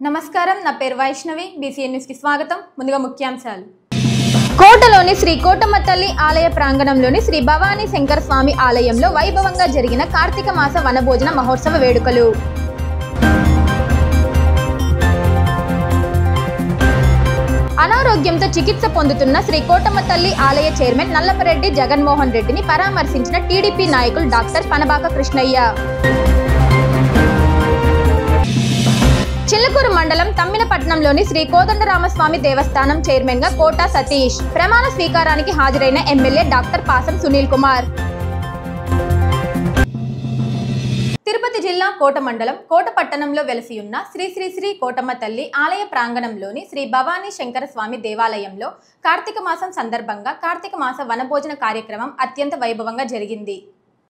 నమస్కారం, నా పేరు వైష్ణవి. బీసీఎన్ న్యూస్ కి స్వాగతం. ముందుగా ముఖ్యాంశాలు. కోటలోని శ్రీ కోటమ్మ తల్లి ఆలయ ప్రాంగణంలోని శ్రీ భవానీ శంకర స్వామి ఆలయంలో వైభవంగా జరిగిన కార్తీక మాస వనభోజన మహోత్సవ వేడుకలు. అనారోగ్యంతో చికిత్స పొందుతున్న శ్రీ కోటమ్మ తల్లి ఆలయ చైర్మన్ నల్లపరెడ్డి జగన్మోహన్ రెడ్డిని పరామర్శించిన టీడీపీ నాయకులు డాక్టర్ పనబాక కృష్ణయ్య. చిల్లకూరు మండలం తమ్మినపట్నంలోని శ్రీ కోదండరామస్వామి దేవస్థానం చైర్మన్ గా కోటా సతీష్ ప్రమాణ స్వీకారానికి హాజరైన ఎమ్మెల్యే డాక్టర్ పాసం సునీల్ కుమార్. తిరుపతి జిల్లా కోట మండలం కోట పట్టణంలో వెలసి ఉన్న శ్రీ శ్రీ శ్రీ కోటమ్మ తల్లి ఆలయ ప్రాంగణంలోని శ్రీ భవానీ శంకర స్వామి దేవాలయంలో కార్తీక మాసం సందర్భంగా కార్తీక మాస వనభోజన కార్యక్రమం అత్యంత వైభవంగా జరిగింది.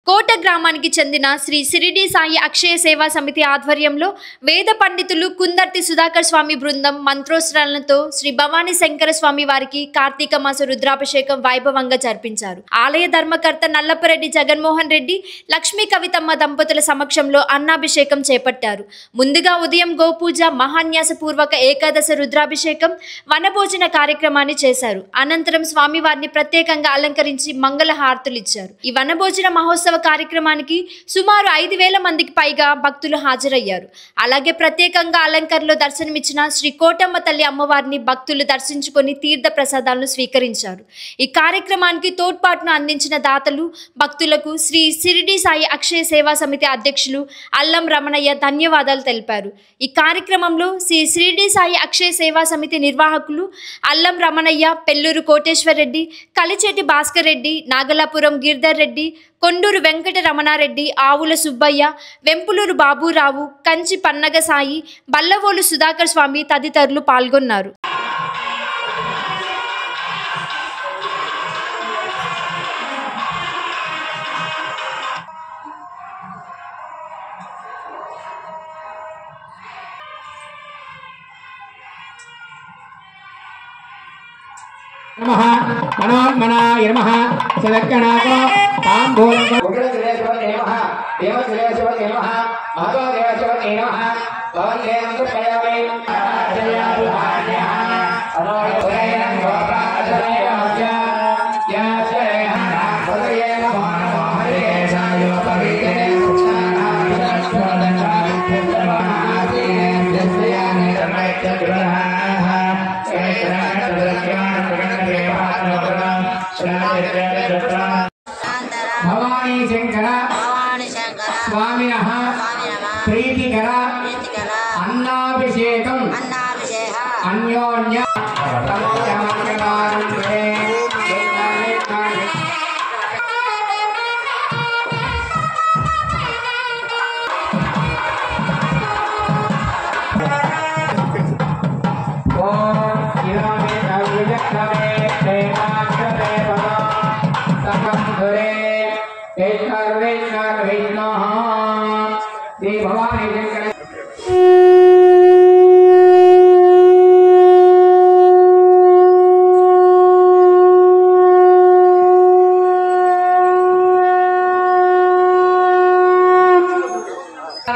కోట గ్రామానికి చెందిన శ్రీ షిరిడి సాయి అక్షయ సేవా సమితి ఆధ్వర్యంలో వేద పండితులు కుందర్తి సుధాకర్ స్వామి బృందం మంత్రోచ్చరణలతో శ్రీ భవానీ శంకర స్వామి వారికి కార్తీక మాస రుద్రాభిషేకం వైభవంగా జరిపించారు. ఆలయ ధర్మకర్త నల్లపరెడ్డి జగన్మోహన్ రెడ్డి, లక్ష్మీ కవితమ్మ దంపతుల సమక్షంలో అన్నాభిషేకం చేపట్టారు. ముందుగా ఉదయం గోపూజ, మహాన్యాస పూర్వక ఏకాదశ రుద్రాభిషేకం, వనభోజన కార్యక్రమాన్ని చేశారు. అనంతరం స్వామివారిని ప్రత్యేకంగా అలంకరించి మంగళ హారతులు ఇచ్చారు. ఈ వనభోజన మహోత్సవ కార్యక్రమానికి సుమారు 5,000 మందికి పైగా భక్తులు హాజరయ్యారు. అలాగే ప్రత్యేకంగా అలంకరణలో దర్శనమిచ్చిన శ్రీ కోటమ్మ తల్లి అమ్మవారిని భక్తులు దర్శించుకొని తీర్థ ప్రసాదాలను స్వీకరించారు. ఈ కార్యక్రమానికి తోడ్పాటును అందించిన దాతలు, భక్తులకు శ్రీ షిరిడి సాయి అక్షయ సేవా సమితి అధ్యక్షులు అల్లం రమణయ్య ధన్యవాదాలు తెలిపారు. ఈ కార్యక్రమంలో శ్రీ షిరిడి సాయి అక్షయ సేవా సమితి నిర్వాహకులు అల్లం రమణయ్య, పెల్లూరు కోటేశ్వర్ రెడ్డి, కలిచేటి భాస్కర్ రెడ్డి, నాగలాపురం గిరిధర్ రెడ్డి, కొండూరు వెంకట రమణారెడ్డి, ఆవుల సుబ్బయ్య, వెంపులూరు బాబురావు, కంచి పన్నగ సాయి, బల్లవోలు సుధాకర్ స్వామి తదితరులు పాల్గొన్నారు. नमः मनोन्मनाय नमः सदक्कनाको ताम्बूलं उग्रदेवेश्वराय नमः देवदेवेश्वराय नमः महादेवेश्वराय नमः भवन्देवं प्रयामे भवानी शंकर स्वामिनः प्रीतिकर अन्नाभिषेकं अन्योन्य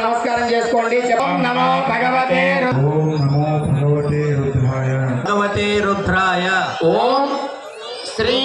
నమస్కారం చేసుకోండి. ఓం నమో భగవతే రుద్రాయ. ఓం శ్రీ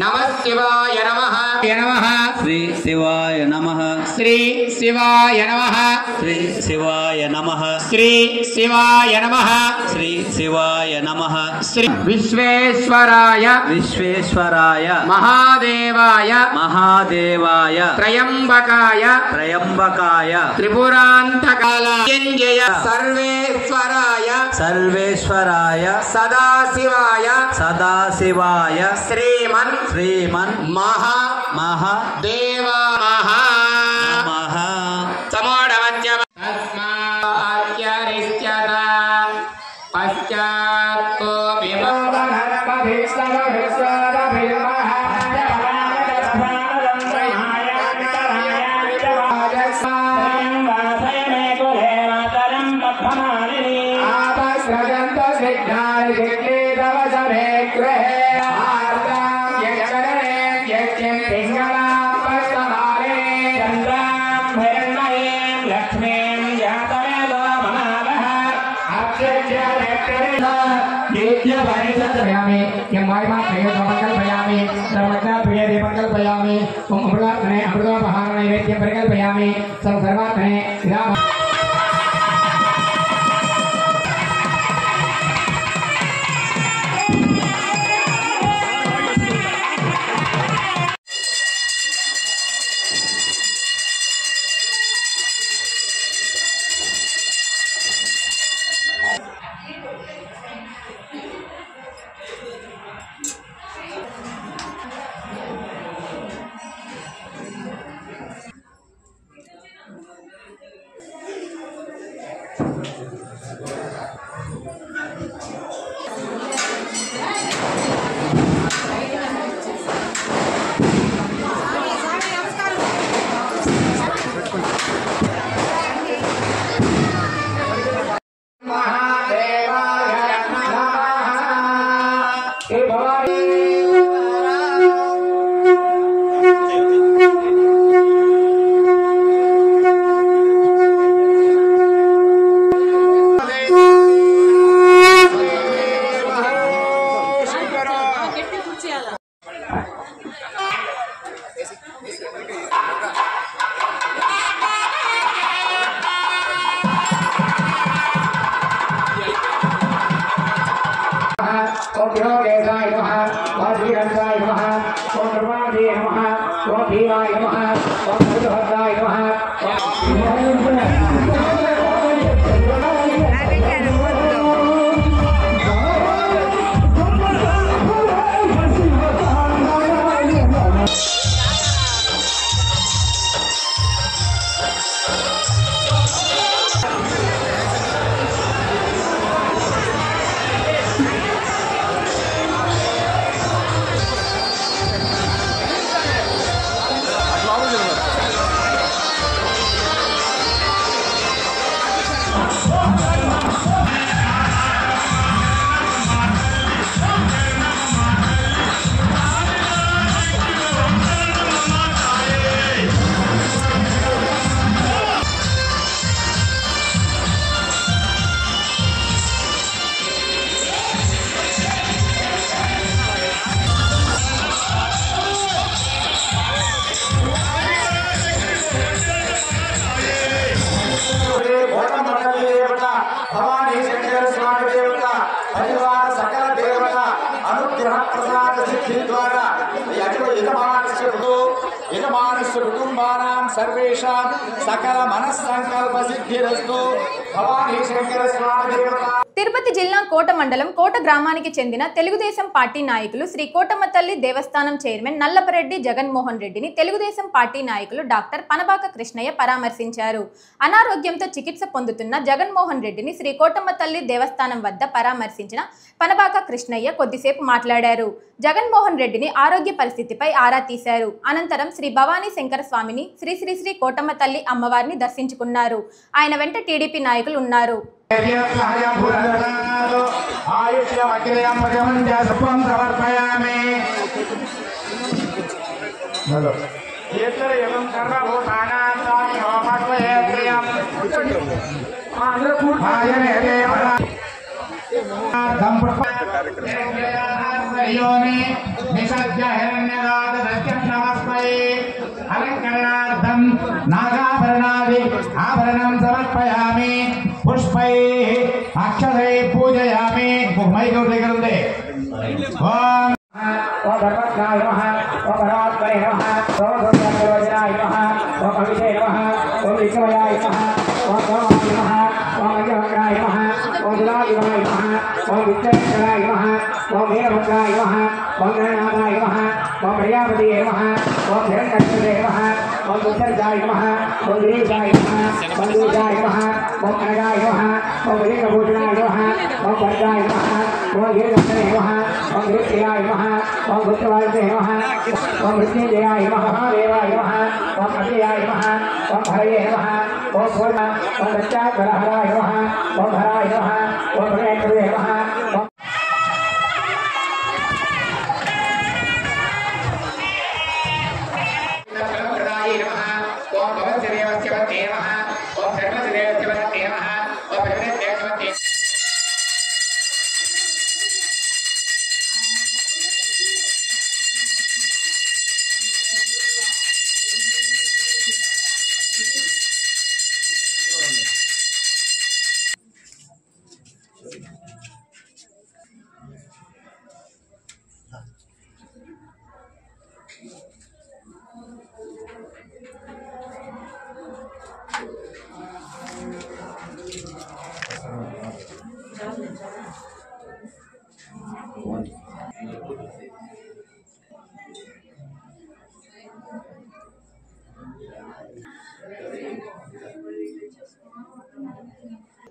నమః శివాయ నమః నమః శ్రీ శివాయ నమః శ్రీ శివాయ నమః శ్రీ శివాయ నమః శ్రీ శివాయ నమః శ్రీ శివాయ నమః శ్రీ విశ్వేశ్వరాయ విశ్వేశ్వరాయ మహాదేవాయ మహాదేవాయ త్రయంబకాయ త్రయంబకాయ త్రిపురాంతకాలయంజయ సర్వేశ్వరాయ సర్వేశ్వరాయ సదాశివాయ సదాశివాయ శ్రీమన్ శ్రీమన్ మహా మహాదేవ మహా మహా సమోఢవత్య తస్మాత్యరిష్యత పశ్చాత్తో విభవనరపభిస్తవభిస్వరభిర్మహా कल्पयामि यं वायुमा प्रयोगं कल्पयामि सर्वत्र प्रियदेवं कल्पयामि ओम अमृतात्मने अमृतोपहारणे नैवेद्यं परिकल्पयामि सर्वात्मने विराम सर्वेषां सकल मनस्संकल्प सिद्धिरस्तु भवानी शंकर स्वामी देवता। తిరుపతి జిల్లా కోట మండలం కోట గ్రామానికి చెందిన తెలుగుదేశం పార్టీ నాయకులు శ్రీ కోటమ్మ తల్లి దేవస్థానం చైర్మన్ నల్లపరెడ్డి జగన్మోహన్ రెడ్డిని తెలుగుదేశం పార్టీ నాయకులు డాక్టర్ పనబాక కృష్ణయ్య పరామర్శించారు. అనారోగ్యంతో చికిత్స పొందుతున్న జగన్మోహన్ రెడ్డిని శ్రీ కోటమ్మ తల్లి దేవస్థానం వద్ద పరామర్శించిన పనబాక కృష్ణయ్య కొద్దిసేపు మాట్లాడారు. జగన్మోహన్ రెడ్డిని ఆరోగ్య పరిస్థితిపై ఆరా తీశారు. అనంతరం శ్రీ భవానీ శంకర స్వామిని శ్రీ శ్రీ శ్రీ కోటమ్మ తల్లి అమ్మవారిని దర్శించుకున్నారు. ఆయన వెంట టీడీపీ నాయకులు ఉన్నారు. अलंकरणार्थं नागाभरणादि आभरणं समर्पयामि पुष्पैः अक्षतैः पूजयामि मैगौर्यगरुदे ओम धर्मज्ञाय नमः ओम परात्मने नमः ओम धर्मज्ञाय नमः ओम अविषे नमः ओम विष्णुयाय नमः ओम सोमाय नमः ओम अजहराय नमः ओम दुलाय नमः ओम विष्णुयाय नमः ओम वीरभद्राय नमः ओम गणनाथाय नमः ओम प्रजापति नमः ओम हिरण्यकशिपे नमः ओम दुर्गाय नमः ओम गिरीशाय नमः ओम दूजाय नमः ओम अनगाय नमः ओम वीरभूषणाय नमः ओम भद्राय नमः ओम गिरिधरे नमः ओम गिरिप्रियाय नमः ओम भूतवायुवे नमः ओम मृत्युंजयाय नमः महादेवाय नमः ओम अग्नियाय नमः ओम हरये नमः ओम पूर्ण ओम दक्षाधरहराय नमः ओम हराय नमः ओम प्रणेतवे नमः ओम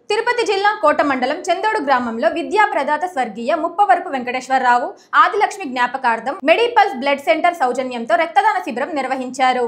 తిరుపతి జిల్లా కోట మండలం చందోడు గ్రామంలో విద్యా ప్రదాత స్వర్గీయ ముప్పవరపు వెంకటేశ్వరరావు ఆదిలక్ష్మి జ్ఞాపకార్థం మెడిపల్స్ బ్లడ్ సెంటర్ సౌజన్యంతో రక్తదాన శిబిరం నిర్వహించారు.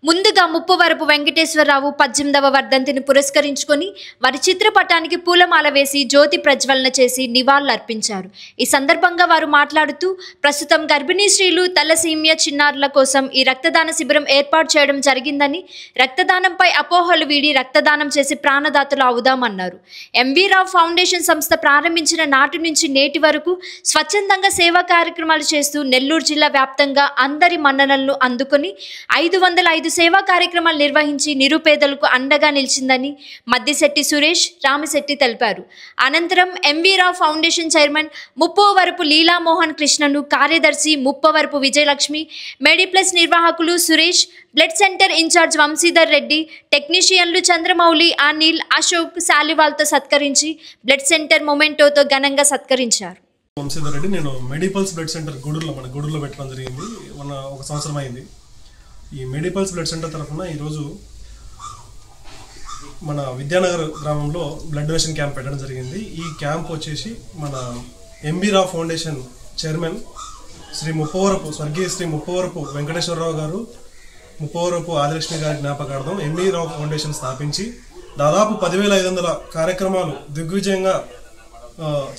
ముందుగా ముప్పవరపు వెంకటేశ్వరరావు 18వ వర్ధంతిని పురస్కరించుకొని వారి చిత్రపటానికి పూలమాల వేసి జ్యోతి ప్రజ్వలన చేసి నివాళులర్పించారు. ఈ సందర్భంగా వారు మాట్లాడుతూ ప్రస్తుతం గర్భిణీ స్త్రీలు తలసీమియా చిన్నారుల కోసం ఈ రక్తదాన శిబిరం ఏర్పాటు చేయడం జరిగిందని, రక్తదానంపై అపోహలు వీడి రక్తదానం చేసి ప్రాణదాతలు అవుదామన్నారు. ఎంవి రావు ఫౌండేషన్ సంస్థ ప్రారంభించిన నాటి నుంచి నేటి వరకు స్వచ్ఛందంగా సేవా కార్యక్రమాలు చేస్తూ నెల్లూరు జిల్లా వ్యాప్తంగా అందరి మన్ననలను అందుకొని 505 సేవా కార్యక్రమాలు నిర్వహించి నిరుపేదలకు అండగా నిలిచిందని మద్దిశెట్టి సురేష్, రామిశెట్టి తెలిపారు. అనంతరం MV Rao foundation chairman Muppavarapu Leelamohan కృష్ణను, కార్యదర్శి ముప్పవరపు విజయలక్ష్మి, మెడిప్లస్ నిర్వాహకులు Suresh, blood centre in-charge Vamsidhar Reddy, టెక్నీషియన్లు చంద్రమౌళి, అనిల్, అశోక్, శాలివాల్తో సత్కరించి బ్లడ్ సెంటర్ మొమెంటోతో ఘనంగా సత్కరించారు. వంశీధర్ రెడ్డి, నేను మెడిపల్స్ బ్లడ్ సెంటర్ గూడూరులో పెట్టడం జరిగింది. ఒక సంవత్సరం అయింది. ఈ మెడిపల్స్ బ్లడ్ సెంటర్ తరఫున ఈరోజు మన విద్యానగర్ గ్రామంలో బ్లడ్ డొనేషన్ క్యాంప్ పెట్టడం జరిగింది. ఈ క్యాంప్ వచ్చేసి మన ఎంబీ రావు ఫౌండేషన్ చైర్మన్ స్వర్గీయ శ్రీ ముప్పవరపు వెంకటేశ్వరరావు గారు, ముప్పవరపు ఆదిలక్ష్మి గారి జ్ఞాపకార్థం ఎంబీ రావు ఫౌండేషన్ స్థాపించి దాదాపు 10,500 కార్యక్రమాలు దిగ్విజయంగా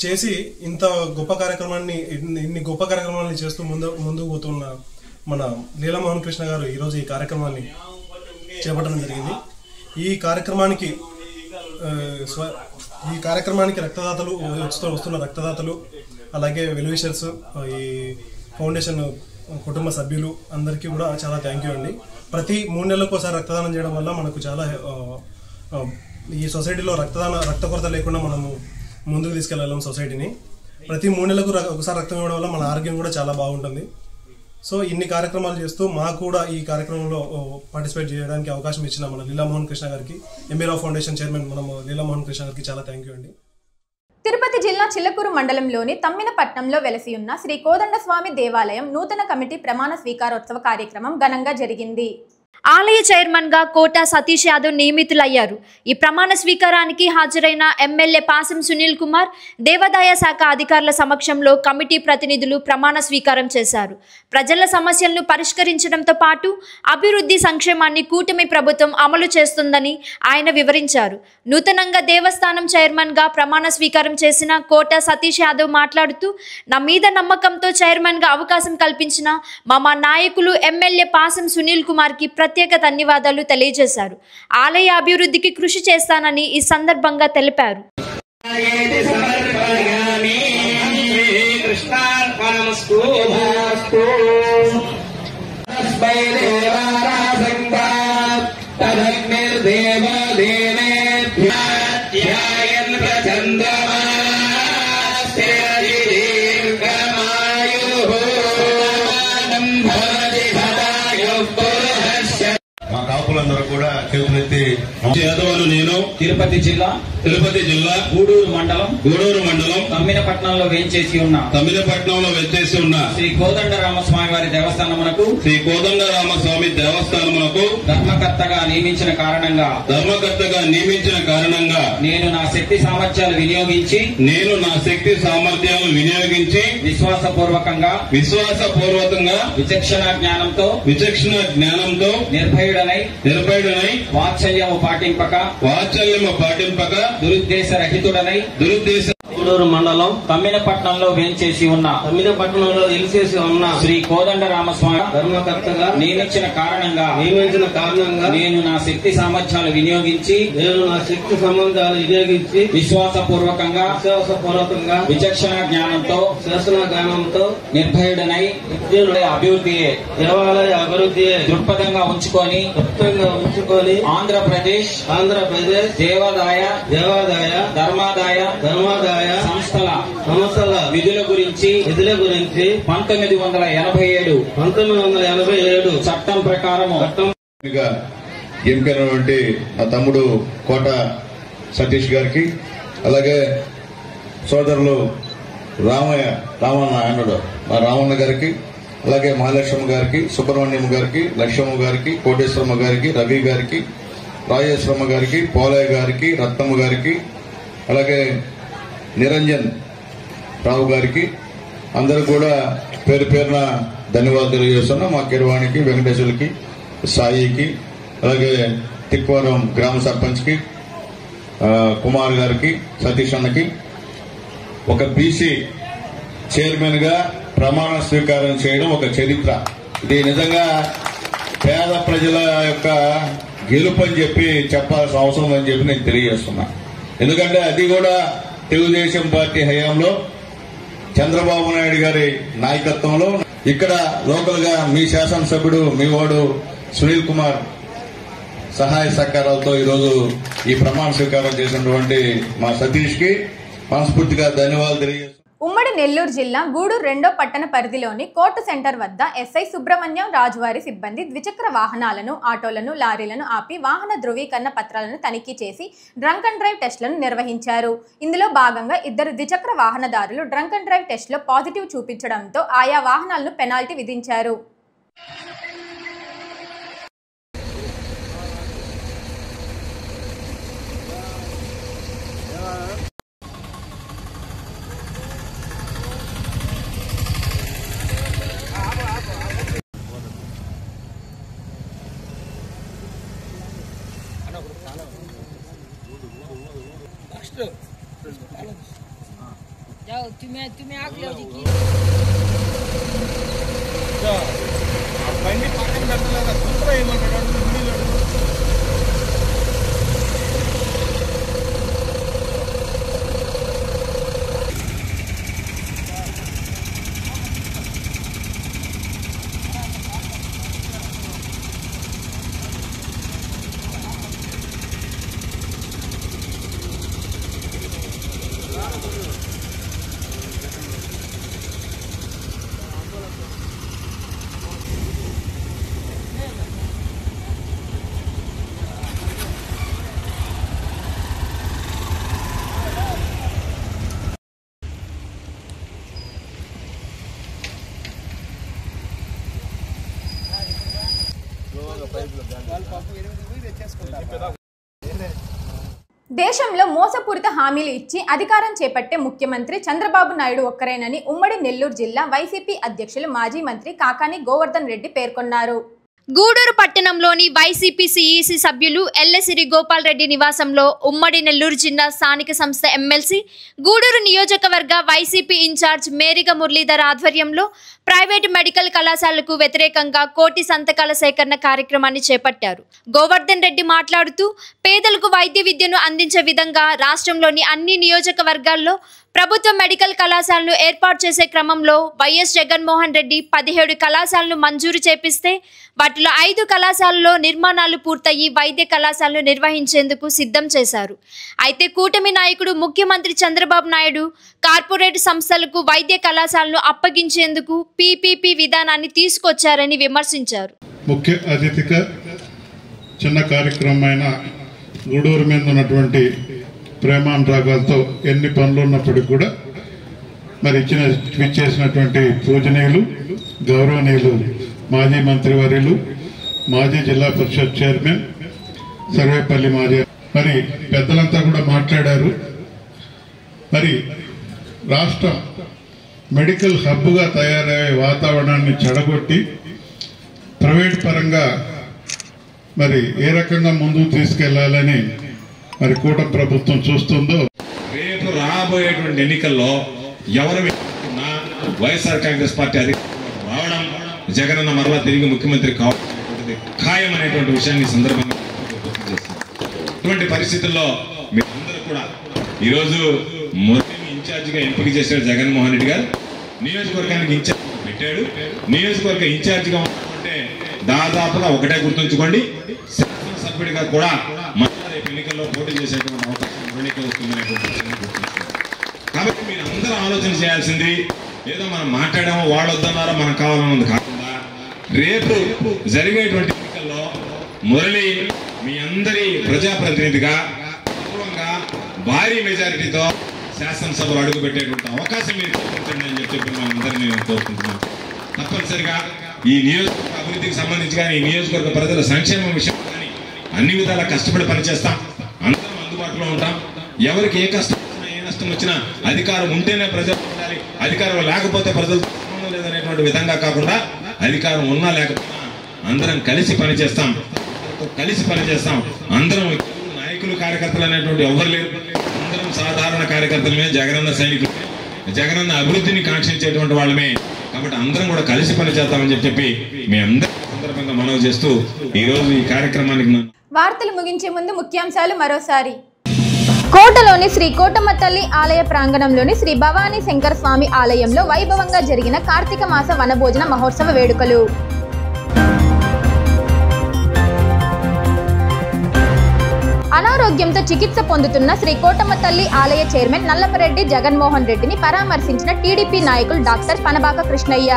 చేసి ఇన్ని గొప్ప కార్యక్రమాలని చేస్తూ ముందుకు పోతున్న మన లీలామోహన్ కృష్ణ గారు ఈరోజు ఈ కార్యక్రమాన్ని చేపట్టడం జరిగింది. ఈ కార్యక్రమానికి రక్తదాతలు వస్తున్న రక్తదాతలు, అలాగే వెల్విషర్స్, ఈ ఫౌండేషన్ కుటుంబ సభ్యులు అందరికీ కూడా చాలా థ్యాంక్ యూ అండి. ప్రతి 3 నెలలకు ఒకసారి రక్తదానం చేయడం వల్ల మనకు చాలా ఈ సొసైటీలో రక్త కొరత లేకుండా మనము ముందుకు తీసుకెళ్ళగలం సొసైటీని. ప్రతి 3 నెలలకు ఒకసారి రక్తం ఇవ్వడం వల్ల మన ఆరోగ్యం కూడా చాలా బాగుంటుంది. సో ఇన్ని కార్యక్రమాలు చేస్తూ మాకు కూడా ఈ కార్యక్రమంలో పార్టిసిపేట్ చేయడానికి అవకాశం ఇచ్చిన మన లీలామోహన్ కృష్ణ గారికి, ఎంబీ రావు ఫౌండేషన్ చైర్మన్ లీలామోహన్ కృష్ణ గారికి చాలా థ్యాంక్ యూ అండి. తిరుపతి జిల్లా చిల్లకూరు మండలంలోని తమ్మినపట్నంలో వెలసి ఉన్న శ్రీ కోదండస్వామి దేవాలయం నూతన కమిటీ ప్రమాణ స్వీకారోత్సవ కార్యక్రమం ఘనంగా జరిగింది. ఆలయ చైర్మన్ గా కోటా సతీష్ యాదవ్ నియమితులయ్యారు. ఈ ప్రమాణ స్వీకారానికి హాజరైన ఎమ్మెల్యే పాసం సునీల్ కుమార్, దేవాదాయ శాఖ అధికారుల సమక్షంలో కమిటీ ప్రతినిధులు ప్రమాణ స్వీకారం చేశారు. ప్రజల సమస్యలను పరిష్కరించడంతో పాటు అభివృద్ధి సంక్షేమాన్ని కూటమి ప్రభుత్వం అమలు చేస్తుందని ఆయన వివరించారు. నూతనంగా దేవస్థానం చైర్మన్ గా ప్రమాణ స్వీకారం చేసిన కోటా సతీష్ యాదవ్ మాట్లాడుతూ, నా మీద నమ్మకంతో చైర్మన్ గా అవకాశం కల్పించిన మా నాయకులు ఎమ్మెల్యే పాసం సునీల్ కుమార్ కి ప్రత్యేక ధన్యవాదాలు తెలియజేశారు. ఆలయ అభివృద్ధికి కృషి చేస్తానని ఈ సందర్భంగా తెలిపారు. కాపులందరూ కూడా చేతులెత్తి యాదవులు నేను తిరుపతి జిల్లా గూడూరు మండలం తమ్మినపట్నంలో వేంచేసి ఉన్న శ్రీ కోదండరామస్వామి వారి దేవస్థానమునకు ధర్మకర్తగా నియమించిన కారణంగా నేను నా శక్తి సామర్థ్యాలు వినియోగించి విశ్వాసపూర్వకంగా విచక్షణ జ్ఞానంతో నిర్భయుడనై వాత్సల్యము పాటింపక దురుద్దేశరహితుడనై గూడూరు మండలం తమ్మినపట్నంలో వేంచేసి ఉన్న శ్రీ కోదండరామస్వామి ధర్మకర్తగా నియమించిన కారణంగా నేను నా శక్తి సామర్థ్యాలు వినియోగించి విశ్వాసపూర్వకంగా విచక్షణ జ్ఞానంతో నిర్భయుడనై దేవాలయ అభివృద్ధి దృక్పథంగా ఉంచుకొని ఆంధ్రప్రదేశ్ దేవాదాయ ధర్మాదాయ సంస్థల విధుల గురించి 1987 చట్టం ప్రకారం ఎంపికైనటువంటి నా తమ్ముడు కోట సతీష్ గారికి, అలాగే సోదరులు రామన్న గారికి, అలాగే మహాలక్ష్మి గారికి, సుబ్రహ్మణ్యం గారికి, లక్ష్మమ్మ గారికి, కోటేశ్వరమ్మ గారికి, రవి గారికి, రాజేశ్వరమ్మ గారికి, పోలయ్య గారికి, రత్నమ్మ గారికి, అలాగే నిరంజన్ రావు గారికి అందరూ కూడా పేరు పేరున ధన్యవాదాలు తెలియజేస్తున్నాం. మా కిరవాణికి, వెంకటేశ్వరికి, సాయికి, అలాగే తిక్వరం గ్రామ సర్పంచ్కి, కుమార్ గారికి, సతీష్ అన్నకి, ఒక బీసీ చైర్మన్ గా ప్రమాణ స్వీకారం చేయడం ఒక చరిత్ర. ఇది నిజంగా పేద ప్రజల యొక్క గెలుపు అని చెప్పి చెప్పాల్సిన అవసరం అని చెప్పి నేను తెలియజేస్తున్నా. ఎందుకంటే అది కూడా తెలుగుదేశం పార్టీ హయాంలో చంద్రబాబు నాయుడు గారి నాయకత్వంలో ఇక్కడ లోకల్ గా మీ శాసనసభ్యుడు మీ వాడు సునీల్ కుమార్ సహాయ సహకారాలతో ఈరోజు ఈ ప్రమాణ స్వీకారం చేసినటువంటి మా సతీష్ కి మనస్ఫూర్తిగా ధన్యవాదాలు తెలియజేస్తున్నాను. ఉమ్మడి నెల్లూరు జిల్లా గూడూరు 2వ పట్టణ పరిధిలోని కోర్టు సెంటర్ వద్ద ఎస్ఐ సుబ్రహ్మణ్యం రాజువారి సిబ్బంది ద్విచక్ర వాహనాలను, ఆటోలను, లారీలను ఆపి వాహన ధృవీకరణ పత్రాలను తనిఖీ చేసి డ్రంక్ అండ్ డ్రైవ్ టెస్టులను నిర్వహించారు. ఇందులో భాగంగా 2 ద్విచక్ర వాహనదారులు డ్రంక్ అండ్ డ్రైవ్ టెస్టులో పాజిటివ్ చూపించడంతో ఆయా వాహనాలను పెనాల్టీ విధించారు. जाओ तुम्हें आग लो जी की బండి పక్కన పెట్టలేదా సూపర్ ఏమంటాడు దేశంలో మోసపూరిత హామీలు ఇచ్చి అధికారం చేపట్టే ముఖ్యమంత్రి చంద్రబాబు నాయుడు ఒక్కరేనని ఉమ్మడి నెల్లూరు జిల్లా వైసీపీ అధ్యక్షులు మాజీ మంత్రి కాకాని గోవర్ధన్ రెడ్డి పేర్కొన్నారు. గూడూరు పట్టణంలోని వైసీపీ సిఈసి సభ్యులు ఎల్లసిరి గోపాల్ రెడ్డి నివాసంలో ఉమ్మడి నెల్లూరు జిల్లా స్థానిక సంస్థ ఎమ్మెల్సీ గూడూరు నియోజకవర్గ వైసీపీ ఇన్ఛార్జ్ మేరిగ మురళీధర్ ఆధ్వర్యంలో ప్రైవేటు మెడికల్ కళాశాలకు వ్యతిరేకంగా కోటి సంతకాల సేకరణ కార్యక్రమాన్ని చేపట్టారు. గోవర్ధన్ రెడ్డి మాట్లాడుతూ పేదలకు వైద్య విద్యను అందించే విధంగా రాష్ట్రంలోని అన్ని నియోజకవర్గాల్లో ప్రభుత్వ మెడికల్ కళాశాలను ఏర్పాటు చేసే క్రమంలో వైఎస్ జగన్మోహన్ రెడ్డి 17 కళాశాలను మంజూరు చేపిస్తే వాటిలో 5 కళాశాలలో నిర్మాణాలు పూర్తయి వైద్య కళాశాలను నిర్వహించేందుకు సిద్ధం చేశారు. అయితే కూటమి నాయకుడు ముఖ్యమంత్రి చంద్రబాబు నాయుడు కార్పొరేట్ సంస్థలకు వైద్య కళాశాలను అప్పగించేందుకు పీపీపీ విధానాన్ని తీసుకొచ్చారని విమర్శించారు. ముఖ్య అతిథిగా చిన్న కార్యక్రమమైన గూడూరు మీద ఉన్నటువంటి ప్రేమానురాగాలతో ఎన్ని పనులు ఉన్నప్పటికీ కూడా మరి ఇచ్చేసినటువంటి పూజనీయులు గౌరవనీయులు మాజీ మంత్రివర్యులు మాజీ జిల్లా పరిషత్ చైర్మన్ సర్వేపల్లి మాజీ మరి పెద్దలంతా కూడా మాట్లాడారు. మరి రాష్ట్రం మెడికల్ హబ్గా తయారయ్యే వాతావరణాన్ని చెడగొట్టి ప్రైవేట్ పరంగా మరి ఏ రకంగా ముందుకు తీసుకెళ్లాలని మరి కూటమి ప్రభుత్వం చూస్తుందో రేపు రాబోయేటువంటి ఎన్నికల్లో ఎవరు వైఎస్ఆర్ కాంగ్రెస్ పార్టీ అధికారంలోకి రావడం జగనన్న మరలా తిరిగి ముఖ్యమంత్రి కావాలనేటువంటిది ఖాయం అనేటువంటి విషయాన్ని సందర్భంగా గుర్తు చేస్తారు. ఇటువంటి పరిస్థితుల్లో మీరందరూ కూడా ఈరోజు మురళిని ఇన్ఛార్జిగా ఎంపిక చేశాడు జగన్మోహన్ రెడ్డి గారు. నియోజకవర్గానికి ఇన్ఛార్జ్ పెట్టాడు. నియోజకవర్గ ఇన్ఛార్జిగా ఉంటే దాదాపుగా ఒకటే గుర్తుంచుకోండి, శాసనసభ్యుడిగా కూడా ఎన్నికల్లో పోటీ చేసేటువంటి అవకాశం మురళికి వస్తుందనేటువంటి విషయాన్ని గుర్తుంచుకోండి. కాబట్టి మీరు అందరూ ఆలోచన చేయాల్సింది ఏదో మనం మాట్లాడామో వాళ్ళు వద్దన్నారో మనకు కావాలన్నది కాకుండా రేపు జరిగేటువంటి ఎన్నికల్లో మురళి మీ అందరి ప్రజాప్రతినిధిగా గౌరవంగా భారీ మెజారిటీతో శాసనసభలో అడుగుపెట్టేటువంటి అవకాశం మీరు కల్పించండి అని చెప్పి మనందరినీ నేను కోరుకుంటున్నాను. తప్పనిసరిగా ఈ నియోజకవర్గ అభివృద్ధికి సంబంధించి కానీ ఈ నియోజకవర్గ ప్రజల సంక్షేమం విషయం కానీ అన్ని విధాలా కష్టపడి పనిచేస్తాం. అందరం అందుబాటులో ఉంటాం. ఎవరికి ఏ కష్టం వచ్చినా ఏ నష్టం వచ్చినా అధికారం ఉంటేనే ప్రజలు ఉండాలి, అధికారం లేకపోతే ప్రజలతో సంబంధం లేదనేటువంటి విధంగా కాకుండా అధికారం ఉన్నా లేకపోయినా అందరం కలిసి పనిచేస్తాం. అందరం నాయకులు కార్యకర్తలు అనేటువంటి ఎవరు లేరు. అందరం సాధారణ కార్యకర్తలమే, జగనన్న సైనికులు, జగనన్న అభివృద్ధిని కాంక్షించేటువంటి వాళ్ళమే. కాబట్టి అందరం కూడా కలిసి పనిచేస్తామని చెప్పి మీ అందరి సందర్భంగా మనవి చేస్తూ ఈ రోజు ఈ కార్యక్రమానికి వార్తలు ముగించే ముందు ముఖ్యాంశాలు మరోసారి. కోటలోని శ్రీ కోటమ్మ తల్లి ఆలయ ప్రాంగణంలోని శ్రీ భవానీ శంకర స్వామి ఆలయంలో వైభవంగా జరిగిన కార్తీక మాస వనభోజన మహోత్సవ వేడుకలు. అనారోగ్యంతో చికిత్స పొందుతున్న శ్రీ కోటమ్మ తల్లి ఆలయ చైర్మన్ నల్లపరెడ్డి జగన్మోహన్ రెడ్డిని పరామర్శించిన టీడీపీ నాయకులు డాక్టర్ పనబాక కృష్ణయ్య.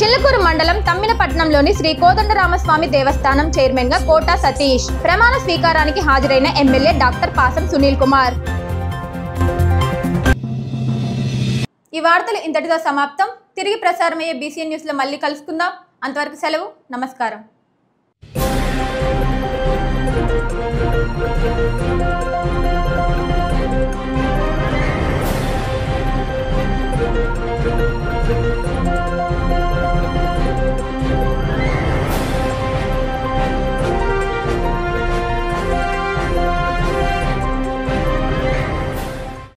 చిల్లకూరు మండలం తమ్మినపట్నంలోని శ్రీ కోదండరామస్వామి దేవస్థానం చైర్మన్ గా కోటా సతీష్ ప్రమాణ స్వీకారానికి హాజరైన ఎమ్మెల్యే డాక్టర్ పాసం సునీల్ కుమార్. ఈ వార్తలు ఇంతటితో సమాప్తం. తిరిగి ప్రసారమయ్యే బీసీఎన్ న్యూస్ లో మళ్ళీ కలుసుకుందాం. అంతవరకు సెలవు. నమస్కారం.